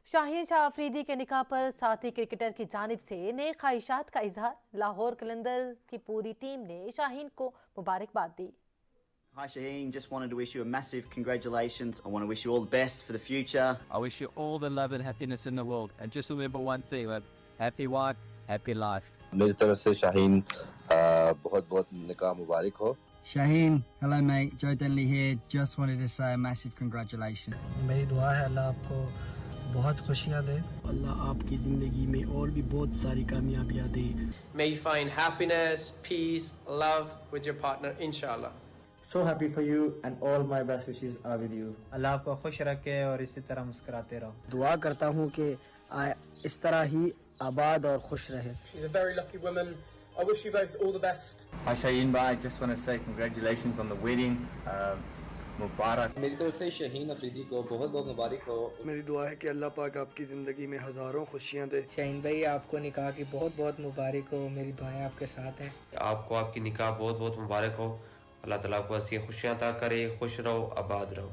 शाहीन आफरीदी के निकाह पर साथी क्रिकेटर की जानिब से नए ख्वाहिशात का इजहार। लाहौर कलंदर्स की पूरी टीम ने शाहीन को मुबारकबाद दी। Hi Shaheen, just wanted to wish you a massive congratulations. I want to wish you all the best for the future. I wish you all the love and happiness in the world. And just remember one thing, man. Happy wife, happy life. मेरी तरफ से शाहीन बहुत बहुत निकाह मुबारक हो। Shaheen, hello mate, Joe Denley here. Just wanted to say a massive congratulations. मेरी दुआ है अल्लाह आपको बहुत खुशियाँ दे, अल्लाह आपकी ज़िंदगी में और भी बहुत सारी कामयाबियाँ दे। May you find happiness, peace, love with your partner, inshallah. So happy for you and all my best wishes are with you. अल्लाह आपको खुश रखे और इसी तरह मुस्कुराते रहो। दुआ करता हूँ कि इस तरह ही आबाद और खुश रहे। She's a very lucky woman. I wish you both all the best. Hi Shaheen bhai, just want to say congratulations on the wedding. मुबारक। मेरी तरफ से शहीन अफरीदी को बहुत बहुत मुबारक हो। मेरी दुआ है कि अल्लाह पाक आपकी ज़िंदगी में हज़ारों खुशियाँ दे। शहीन भाई आपको निकाह की बहुत बहुत मुबारक हो, मेरी दुआएं आपके साथ हैं। आपको आपकी निकाह बहुत बहुत मुबारक हो। अल्लाह ताला आपको ऐसी खुशियाँ अता करे, खुश रहो, आबाद रहो।